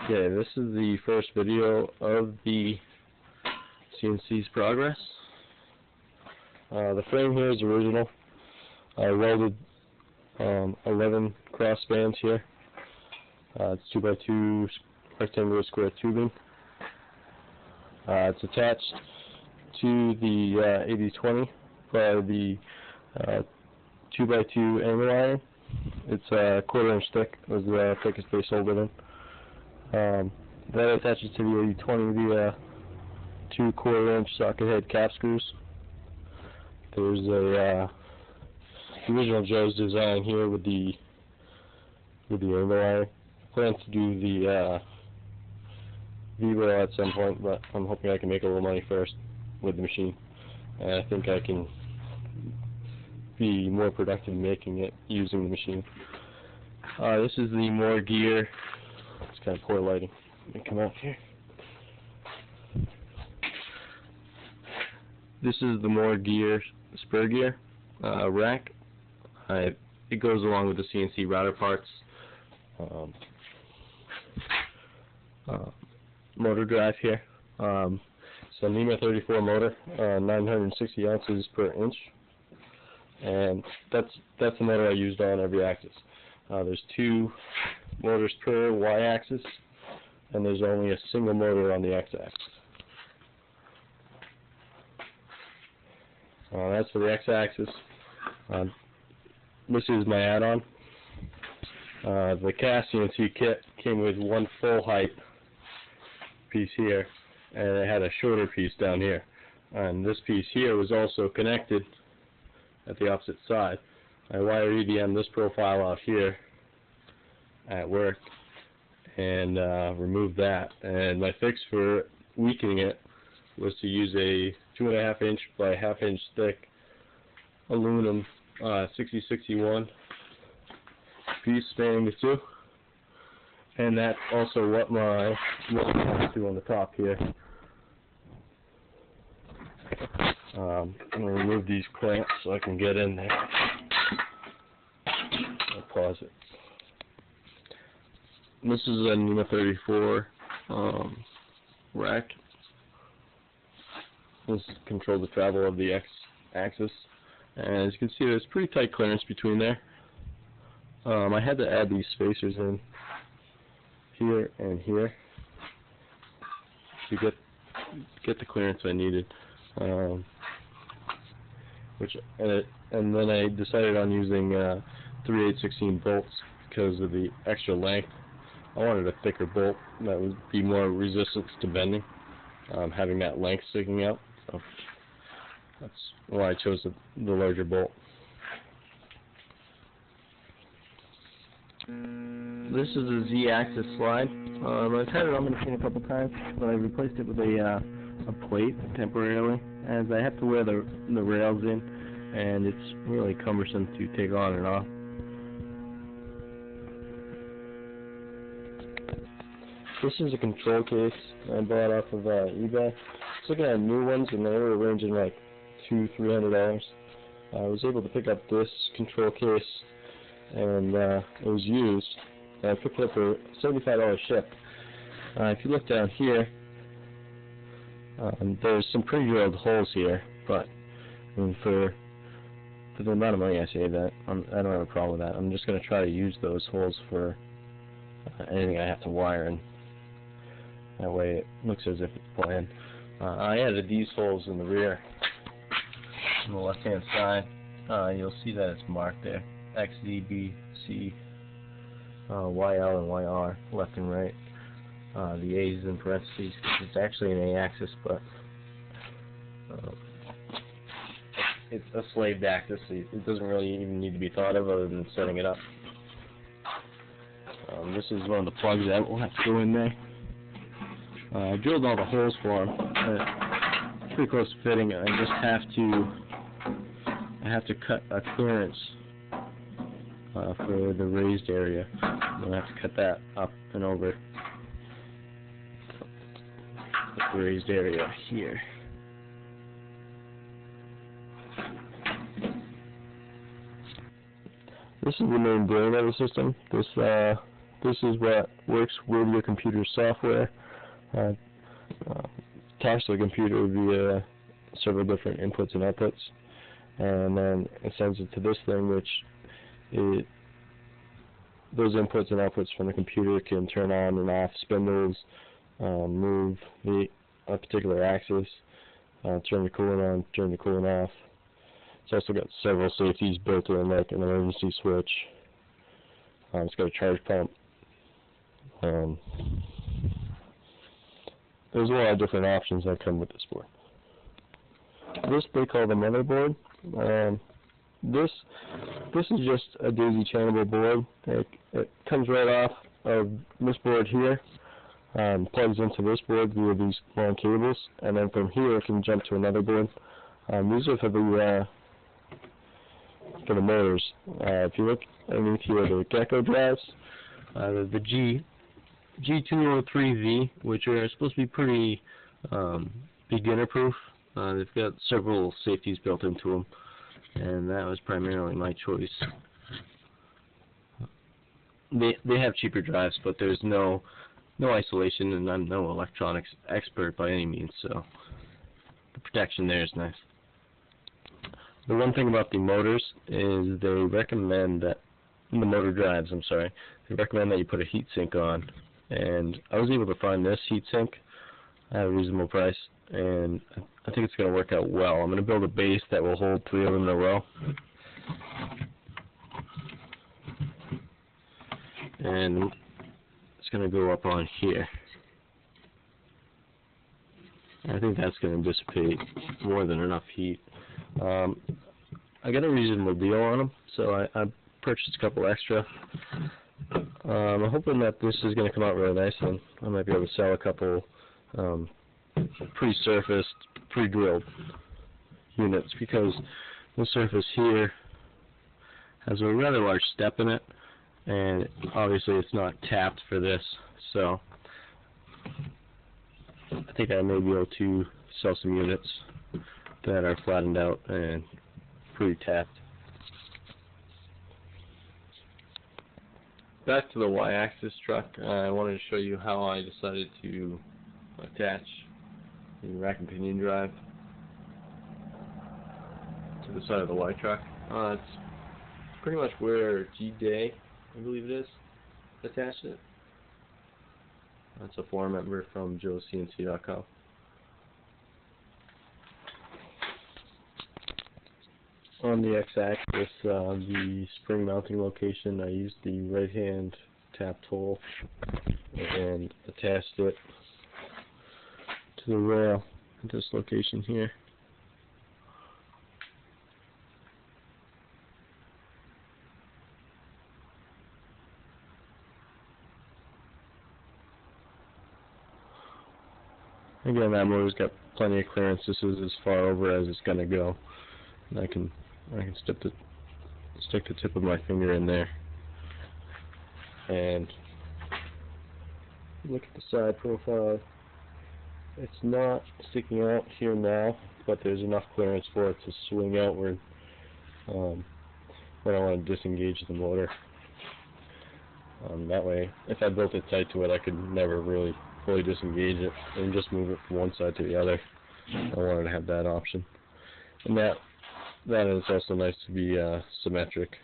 Okay, this is the first video of the CNC's progress. The frame here is original. I welded 11 cross spans here. It's 2x2 rectangular square tubing. It's attached to the 80/20 by the 2x2 angle iron. It's a 1/4 inch thick, was the thickest they sold it in. That attaches to the 80/20 via 2 1/4 inch socket head cap screws. There's a the original Joe's design here with the angle iron. I plan to do the V-rail at some point, but I'm hoping I can make a little money first with the machine, and I think I can be more productive making it using the machine. This is the more gear. It's kind of poor lighting. Let me come out here. This is the more gear, spur gear rack. It goes along with the CNC router parts. Motor drive here. It's a NEMA 34 motor, 960 ounces per inch, and that's the motor I used on every axis. There's 2 motors per y-axis, and there's only a single motor on the x-axis. That's for the x-axis. This is my add-on. The cast CNC kit came with one full height piece here, and it had a shorter piece down here. And this piece here was also connected at the opposite side. I wire EDM this profile out here at work and remove that. And my fix for weakening it was to use a 2.5 inch by 1/2 inch thick aluminum 6061 piece spanning the 2. And that's also what my motor to on the top here. I'm going to remove these clamps so I can get in there. I'll pause it. This is a NEMA 34 rack. This controls the travel of the x-axis. And as you can see, there's pretty tight clearance between there. I had to add these spacers in here and here to get the clearance I needed. And then I decided on using 3/8/16 bolts because of the extra length. I wanted a thicker bolt that would be more resistant to bending, having that length sticking out. So that's why I chose the larger bolt. This is a Z-axis slide. I've had it on the machine a couple times, but I replaced it with a plate temporarily, as I have to wear the rails in, and it's really cumbersome to take on and off. This is a control case I bought off of eBay. I was looking at new ones, and they were ranging like $200–300. I was able to pick up this control case, and it was used. I picked it up for $75 shipped. If you look down here, there's some pre-drilled holes here, but I mean, for the amount of money I saved, I don't have a problem with that. I'm just going to try to use those holes for anything I have to wire, and that way it looks as if it's planned. I added these holes in the rear on the left-hand side. You'll see that it's marked there. X, Z, B, C, Y, L, and Y, R, left and right. The A is in parentheses. It's actually an A-axis, but it's a slaved axis, so it doesn't really even need to be thought of other than setting it up. This is one of the plugs that will have to go in there. I drilled all the holes for them. It's pretty close to fitting. I just have to cut a clearance for the raised area. I'm gonna have to cut that up and over the raised area here. This is the main brain of the system. This this is what works with your computer software. Attached to the computer would be several different inputs and outputs, and then it sends it to this thing, which those inputs and outputs from the computer can turn on and off spindles, move a particular axis, turn the coolant on, turn the coolant off. It's also got several safeties built in, like an emergency switch. It's got a charge pump. There's a lot of different options that come with this board. This they call the motherboard. This is just a daisy chainable board. It comes right off of this board here, plugs into this board via these long cables, and then from here it can jump to another board. These are for the motors. If you look underneath here, the Gecko drives, the G203V, which are supposed to be pretty beginner-proof. They've got several safeties built into them, and that was primarily my choice. They have cheaper drives, but there's no isolation, and I'm no electronics expert by any means, so the protection there is nice. The one thing about the motors is they recommend that, the motor drives, I'm sorry, they recommend that you put a heatsink on, and I was able to find this heatsink at a reasonable price, and I think it's going to work out well. I'm going to build a base that will hold 3 of them in a row, and it's going to go up on here. I think that's going to dissipate more than enough heat. I got a reasonable deal on them, so I purchased a couple extra. I'm hoping that this is going to come out really nice, and I might be able to sell a couple pre-surfaced, pre-drilled units, because the surface here has a rather large step in it, and obviously it's not tapped for this, so I think I may be able to sell some units that are flattened out and pre-tapped. Back to the Y-axis truck, I wanted to show you how I decided to attach the rack and pinion drive to the side of the Y truck. It's pretty much where G-Day, I believe it is, attached it. That's a forum member from joecnc.com. On the X-axis, the spring mounting location, I used the right-hand tap tool and attached it to the rail at this location here. Again, that motor's got plenty of clearance. This is as far over as it's going to go. And I can stick the tip of my finger in there. And look at the side profile. It's not sticking out here now, but there's enough clearance for it to swing outward when I want to disengage the motor. That way, if I built it tight to it, I could never really fully disengage it and just move it from one side to the other. I wanted to have that option. And that is also nice to be symmetric.